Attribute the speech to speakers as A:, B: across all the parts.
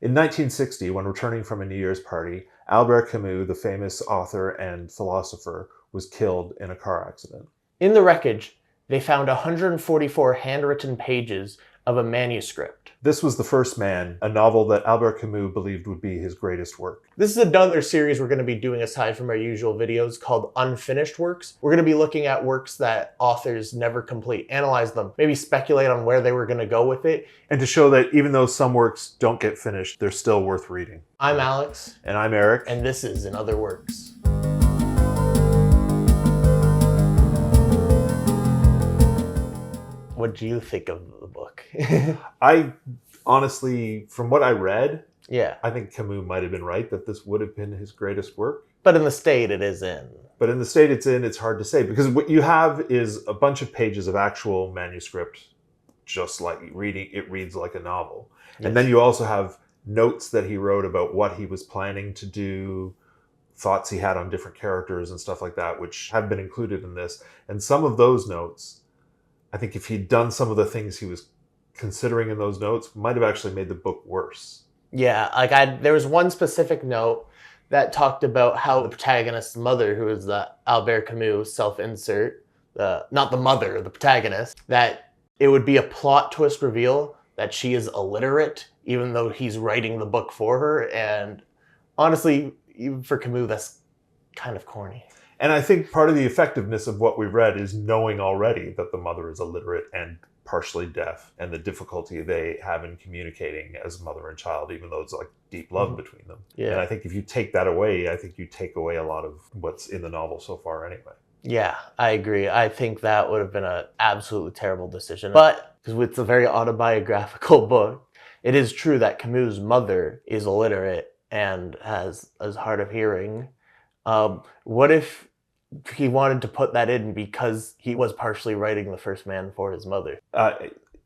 A: In 1960, when returning from a New Year's party, Albert Camus, the famous author and philosopher, was killed in a car accident.
B: In the wreckage, they found 144 handwritten pages of a manuscript.
A: This was The First Man, a novel that Albert Camus believed would be his greatest work.
B: This is another series we're going to be doing aside from our usual videos called Unfinished Works. We're going to be looking at works that authors never complete, analyze them, maybe speculate on where they were going to go with it.
A: And to show that even though some works don't get finished, they're still worth reading.
B: I'm Alex.
A: And I'm Eric.
B: And this is In Other Works. What do you think of the book?
A: I honestly, from what I read,
B: yeah,
A: I think Camus might have been right that this would have been his greatest work.
B: But in the state it is in.
A: But in the state it's in, it's hard to say. Because what you have is a bunch of pages of actual manuscript, just like reading, it reads like a novel. Yes. And then you also have notes that he wrote about what he was planning to do, thoughts he had on different characters and stuff like that, which have been included in this. And some of those notes, I think if he'd done some of the things he was considering in those notes, might have actually made the book worse.
B: Yeah, there was one specific note that talked about how the protagonist's mother, who is the Albert Camus self-insert, not the mother, the protagonist, that it would be a plot twist reveal that she is illiterate, even though he's writing the book for her. And honestly, even for Camus, that's kind of corny.
A: And I think part of the effectiveness of what we read is knowing already that the mother is illiterate and partially deaf, and the difficulty they have in communicating as mother and child, even though it's like deep love between them. Yeah. And I think if you take that away, I think you take away a lot of what's in the novel so far anyway.
B: Yeah, I agree. I think that would have been an absolutely terrible decision. But because it's a very autobiographical book, it is true that Camus' mother is illiterate and has hard of hearing. What if he wanted to put that in because he was partially writing The First Man for his mother?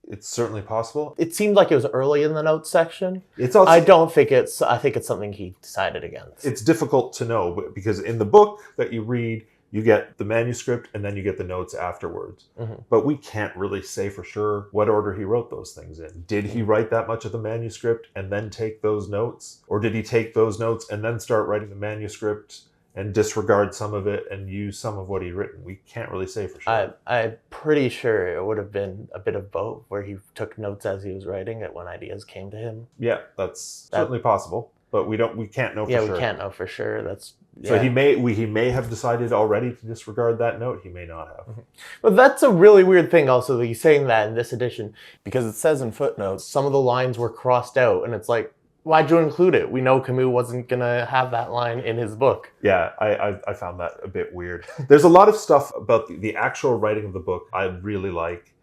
A: It's certainly possible.
B: It seemed like it was early in the notes section.
A: It's also,
B: I think it's something he decided against.
A: It's difficult to know because in the book that you read, you get the manuscript and then you get the notes afterwards. Mm-hmm. But we can't really say for sure what order he wrote those things in. Did he write that much of the manuscript and then take those notes? Or did he take those notes and then start writing the manuscript and disregard some of it and use some of what he'd written? We can't really say for sure.
B: I'm pretty sure it would have been a bit of both, where he took notes as he was writing it when ideas came to him.
A: Yeah, that's certainly possible, but we can't know for sure.
B: Yeah, we can't know for sure.
A: So he may have decided already to disregard that note. He may not have. Mm-hmm.
B: But that's a really weird thing also that he's saying that in this edition, because it says in footnotes, some of the lines were crossed out, and it's like, why'd you include it? We know Camus wasn't going to have that line in his book.
A: Yeah, I found that a bit weird. There's a lot of stuff about the actual writing of the book I really like,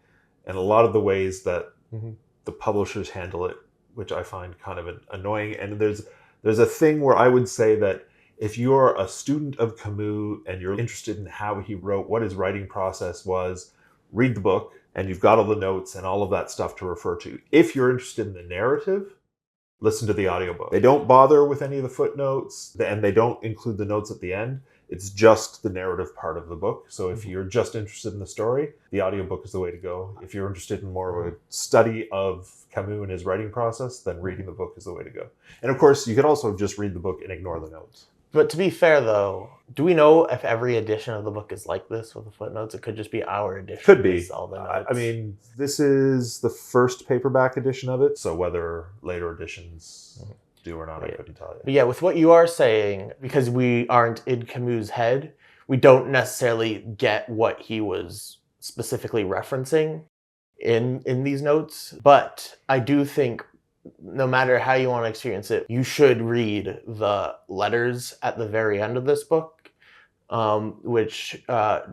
A: and a lot of the ways that the publishers handle it, which I find kind of annoying. And there's a thing where I would say that if you're a student of Camus and you're interested in how he wrote, what his writing process was, read the book, and you've got all the notes and all of that stuff to refer to. If you're interested in the narrative, listen to the audiobook. They don't bother with any of the footnotes, and they don't include the notes at the end. It's just the narrative part of the book. So if you're just interested in the story, the audiobook is the way to go. If you're interested in more of a study of Camus and his writing process, then reading the book is the way to go. And of course, you could also just read the book and ignore the notes.
B: But to be fair, though, do we know if every edition of the book is like this with the footnotes? It could just be our edition.
A: Could be.
B: All the notes.
A: I mean, this is the first paperback edition of it, so whether later editions do or not, I couldn't tell you.
B: But yeah, with what you are saying, because we aren't in Camus' head, we don't necessarily get what he was specifically referencing in these notes. But I do think no matter how you want to experience it, you should read the letters at the very end of this book, which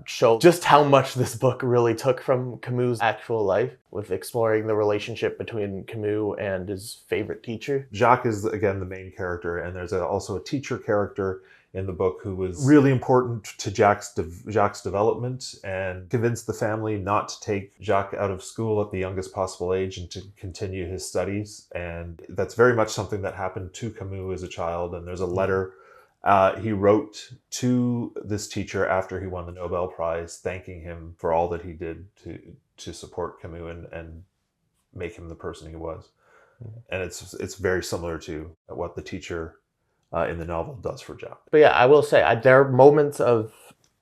B: show just how much this book really took from Camus' actual life, with exploring the relationship between Camus and his favorite teacher.
A: Jacques is, again, the main character, and there's also a teacher character in the book who was really important to Jacques' development and convinced the family not to take Jacques out of school at the youngest possible age and to continue his studies. And that's very much something that happened to Camus as a child. And there's a letter he wrote to this teacher after he won the Nobel Prize, thanking him for all that he did to support Camus and make him the person he was. and it's very similar to what the teacher in the novel does for Jack.
B: But yeah, I will say there are moments of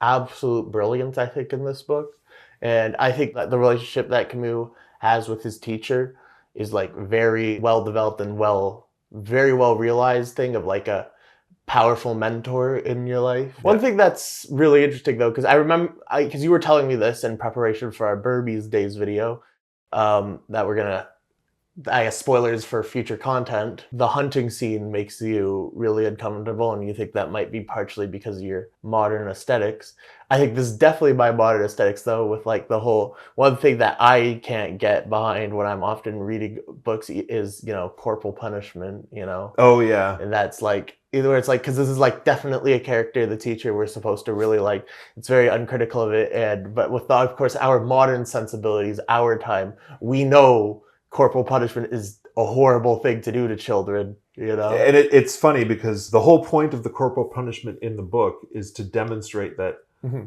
B: absolute brilliance, I think, in this book, and I think that the relationship that Camus has with his teacher is like very well developed and very well realized thing of like a powerful mentor in your life.
A: Yeah.
B: One thing that's really interesting though, because I remember, because you were telling me this in preparation for our Burmese Days video, that we're gonna, I guess, spoilers for future content. The hunting scene makes you really uncomfortable, and you think that might be partially because of your modern aesthetics. I think this is definitely my modern aesthetics, though, with like the whole one thing that I can't get behind when I'm often reading books is, corporal punishment,
A: Oh yeah.
B: and that's like either it's like, because this is like definitely a character, the teacher, we're supposed to really like, it's very uncritical of it, but with of course our modern sensibilities, our time, we know corporal punishment is a horrible thing to do to children,
A: And it's funny because the whole point of the corporal punishment in the book is to demonstrate that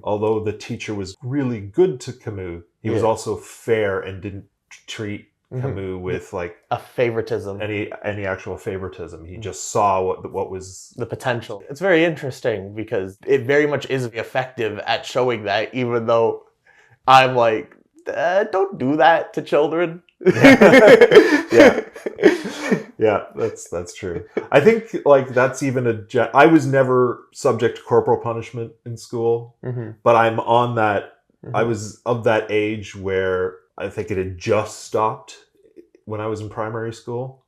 A: although the teacher was really good to Camus, he was also fair and didn't treat Camus with like
B: a favoritism,
A: any actual favoritism. He just saw what was
B: the potential. It's very interesting because it very much is effective at showing that, even though I'm like, don't do that to children.
A: Yeah, that's true. I think like that's even I was never subject to corporal punishment in school, but I'm on that. I was of that age where I think it had just stopped when I was in primary school.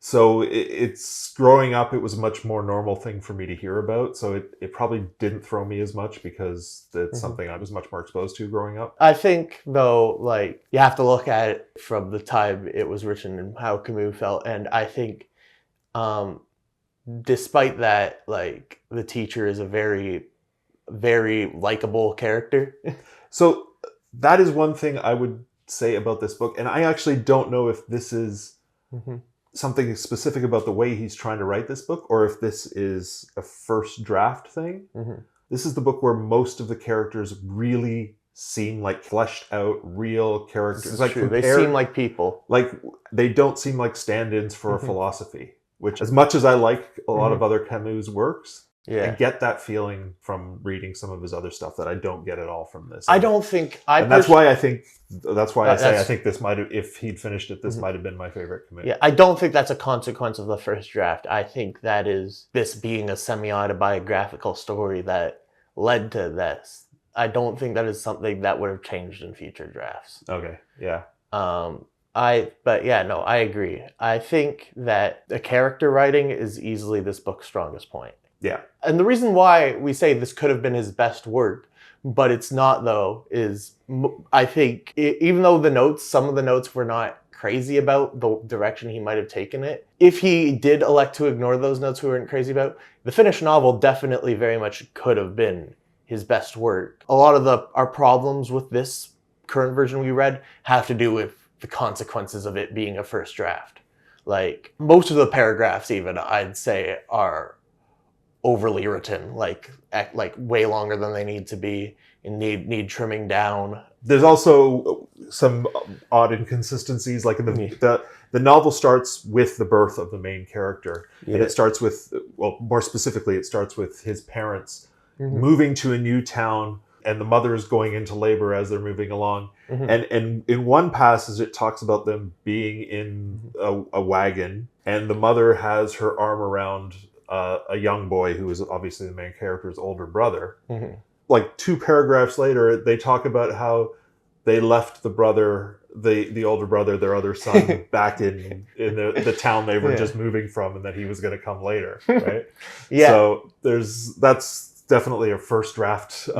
A: So it's growing up, it was a much more normal thing for me to hear about. So it probably didn't throw me as much because it's something I was much more exposed to growing up.
B: I think, though, like, you have to look at it from the time it was written and how Camus felt. And I think despite that, like, the teacher is a very, very likable character.
A: So that is one thing I would say about this book. And I actually don't know if this is something specific about the way he's trying to write this book, or if this is a first draft thing. This is the book where most of the characters really seem like fleshed out real characters. Like
B: they seem like people.
A: Like they don't seem like stand-ins for a philosophy, which as much as I like a lot of other Camus works, I get that feeling from reading some of his other stuff that I don't get at all from this.
B: I don't think
A: and that's why I think I think this might have, if he'd finished it, this might have been my favorite Camus.
B: Yeah, I don't think that's a consequence of the first draft. I think that is this being a semi-autobiographical story that led to this. I don't think that is something that would have changed in future drafts.
A: Okay, yeah.
B: I agree. I think that the character writing is easily this book's strongest point.
A: Yeah.
B: And the reason why we say this could have been his best work, but it's not, though, is I think even though some of the notes were not crazy about the direction he might have taken it, if he did elect to ignore those notes we weren't crazy about, the finished novel definitely very much could have been his best work. A lot of our problems with this current version we read have to do with the consequences of it being a first draft. Like, most of the paragraphs even, I'd say, are overly written, like way longer than they need to be, and need trimming down.
A: There's also some odd inconsistencies, like in the novel starts with the birth of the main character, and it starts with, well, more specifically, it starts with his parents moving to a new town, and the mother is going into labor as they're moving along. And in one passage, it talks about them being in a wagon, and the mother has her arm around a young boy who is obviously the main character's older brother. Like 2 paragraphs later, they talk about how they left the brother, the older brother, their other son, back in the town they were just moving from, and that he was going to come later, right? So that's definitely a first draft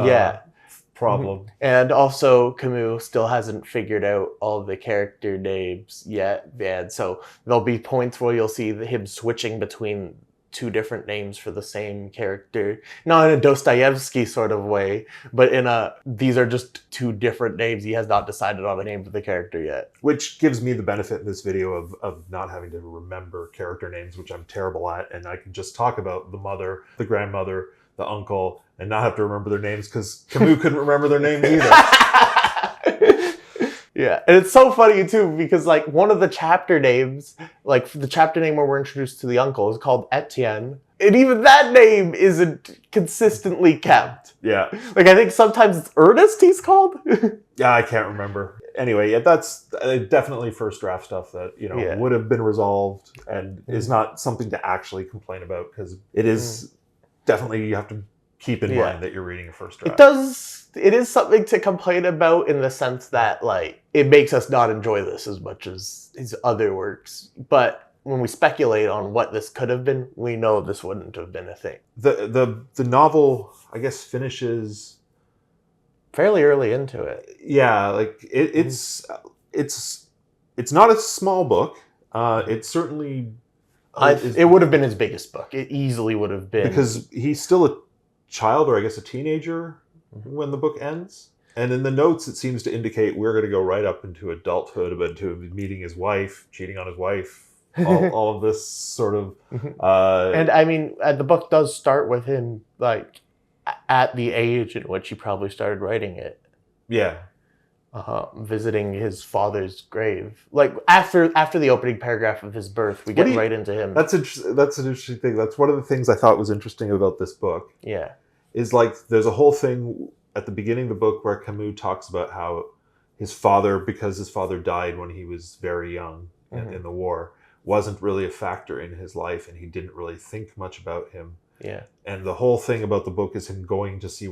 A: problem.
B: And also, Camus still hasn't figured out all the character names yet, and so there'll be points where you'll see him switching between 2 different names for the same character, not in a Dostoevsky sort of way, but these are just 2 different names. He has not decided on a name for the character yet.
A: Which gives me the benefit in this video of not having to remember character names, which I'm terrible at, and I can just talk about the mother, the grandmother, the uncle, and not have to remember their names, because Camus couldn't remember their names either.
B: Yeah, and it's so funny too because like one of the chapter names, like the chapter name where we're introduced to the uncle, is called Etienne, and even that name isn't consistently kept.
A: Yeah.
B: Like I think sometimes it's Ernest he's called.
A: Yeah, I can't remember. Anyway, yeah, that's definitely first draft stuff that,
B: Yeah.
A: would have been resolved and is not something to actually complain about, because it is definitely, you have to keep in mind that you're reading a first draft.
B: It is something to complain about in the sense that like it makes us not enjoy this as much as his other works. But when we speculate on what this could have been, we know this wouldn't have been a thing.
A: The novel, I guess, finishes
B: fairly early into it.
A: Yeah, like it's not a small book. It certainly
B: it would have been his biggest book. It easily would have been,
A: because he's still a child, or I guess a teenager, when the book ends. And in the notes, it seems to indicate we're going to go right up into adulthood, but to meeting his wife, cheating on his wife, all of this sort of.
B: And I mean, the book does start with him like at the age in which he probably started writing it.
A: Yeah.
B: Visiting his father's grave, like after the opening paragraph of his birth, we get right into him.
A: That's an interesting thing. That's one of the things I thought was interesting about this book.
B: Yeah,
A: is like there's a whole thing at the beginning of the book where Camus talks about how his father, because his father died when he was very young in the war, wasn't really a factor in his life, and he didn't really think much about him.
B: Yeah.
A: And the whole thing about the book is him going to see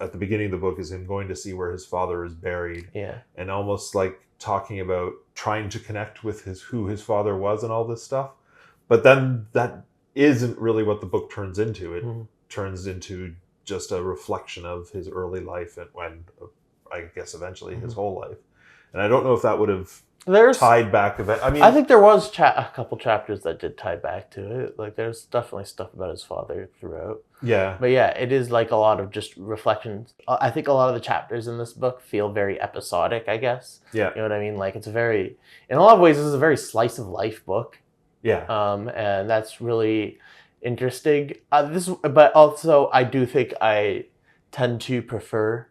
A: at the beginning of the book is him going to see where his father is buried.
B: Yeah.
A: And almost like talking about trying to connect with who his father was and all this stuff. But then that isn't really what the book turns into. It turns into just a reflection of his early life and I guess eventually his whole life. And I don't know if that would have tied back.
B: I think there was a couple chapters that did tie back to it. Like there's definitely stuff about his father throughout.
A: Yeah.
B: But yeah, it is like a lot of just reflections. I think a lot of the chapters in this book feel very episodic, I guess.
A: Yeah.
B: You know what I mean? Like it's in a lot of ways, this is a very slice of life book.
A: Yeah.
B: And that's really interesting. But also I do think I tend to prefer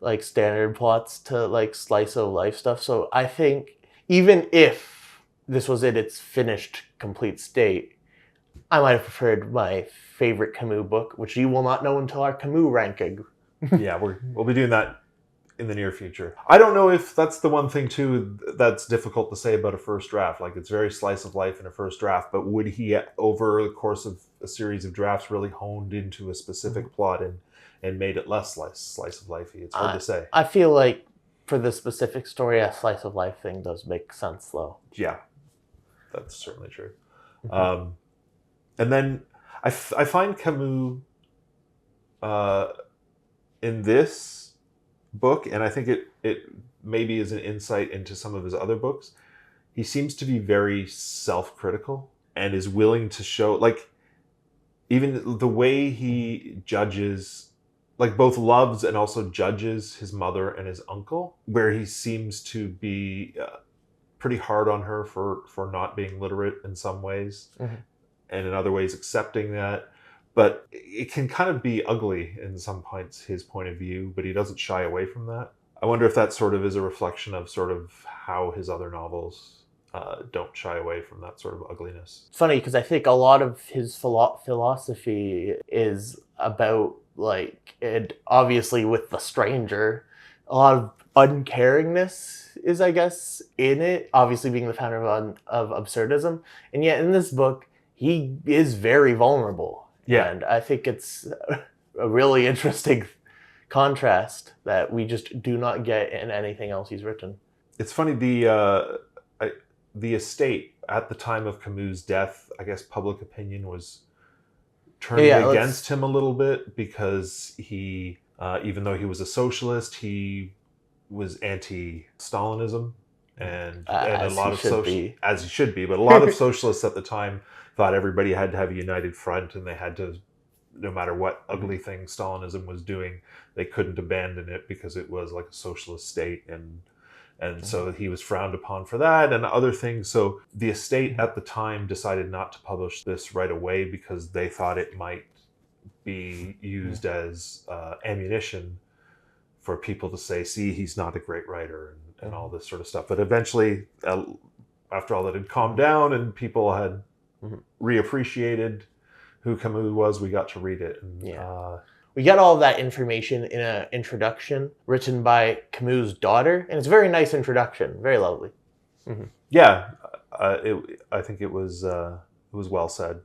B: like standard plots to like slice of life stuff. So I think even if this was in its finished, complete state, I might have preferred my favorite Camus book, which you will not know until our Camus ranking.
A: Yeah, we'll be doing that in the near future. I don't know if that's the one thing, too, that's difficult to say about a first draft. Like, it's very slice of life in a first draft, but would he, over the course of a series of drafts, really honed into a specific plot and made it less slice of lifey? It's hard to say.
B: I feel like for the specific story, a slice of life thing does make sense, though.
A: Yeah, that's certainly true. And then I find Camus in this book, and I think it maybe is an insight into some of his other books, he seems to be very self-critical and is willing to show, like, even the way he judges, like both loves and also judges his mother and his uncle, where he seems to be pretty hard on her for not being literate in some ways, and in other ways accepting that. But it can kind of be ugly in some points, his point of view, but he doesn't shy away from that. I wonder if that sort of is a reflection of sort of how his other novels don't shy away from that sort of ugliness.
B: It's funny because I think a lot of his philosophy is about, like, and obviously with The Stranger, a lot of uncaringness is, I guess, in it, obviously being the founder of absurdism. And yet in this book, he is very vulnerable.
A: Yeah.
B: And I think it's a really interesting contrast that we just do not get in anything else he's written.
A: It's funny, the estate at the time of Camus' death, I guess public opinion was turning against him a little bit, because he, even though he was a socialist, he was anti-Stalinism, and a lot of as he should be, but a lot of socialists at the time thought everybody had to have a united front, and they had to, no matter what ugly thing Stalinism was doing, they couldn't abandon it because it was like a socialist state, and so he was frowned upon for that and other things. So the estate at the time decided not to publish this right away because they thought it might be used as ammunition for people to say, see, he's not a great writer, and all this sort of stuff. But eventually, after all that had calmed down and people had reappreciated who Camus was, we got to read it. And,
B: we got all of that information in an introduction written by Camus' daughter, and it's a very nice introduction, very lovely.
A: Yeah, I think it was well said.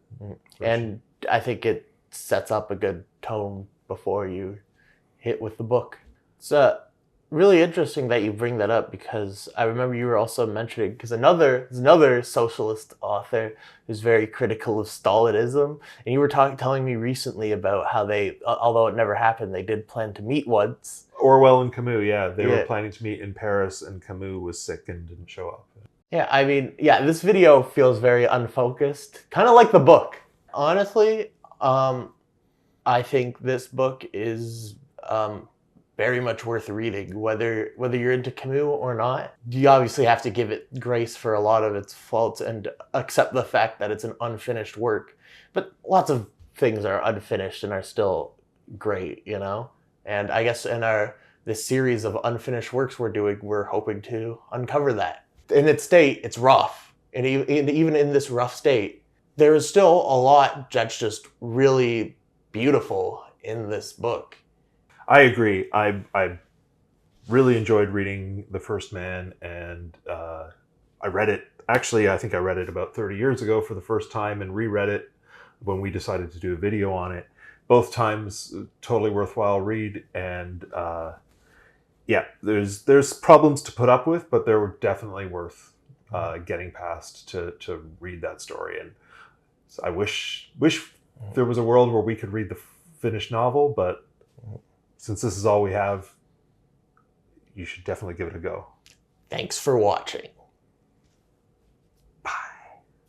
B: And I think it sets up a good tone before you hit with the book. It's really interesting that you bring that up, because I remember you were also mentioning, because another socialist author who's very critical of Stalinism, and you were telling me recently about how they, although it never happened, they did plan to meet once.
A: Orwell and Camus, they were planning to meet in Paris, and Camus was sick and didn't show up.
B: Yeah, I mean, this video feels very unfocused, kind of like the book. Honestly, I think this book is very much worth reading, whether you're into Camus or not. You obviously have to give it grace for a lot of its faults and accept the fact that it's an unfinished work. But lots of things are unfinished and are still great, you know? And I guess in this series of unfinished works we're doing, we're hoping to uncover that. In its state, it's rough. And even in this rough state, there is still a lot that's just really beautiful in this book.
A: I agree. I really enjoyed reading The First Man, and I read it. Actually, I think I read it about 30 years ago for the first time, and reread it when we decided to do a video on it. Both times, totally worthwhile read, and there's problems to put up with, but they were definitely worth getting past to read that story. And so I wish there was a world where we could read the finished novel, but since this is all we have, you should definitely give it a go.
B: Thanks for watching.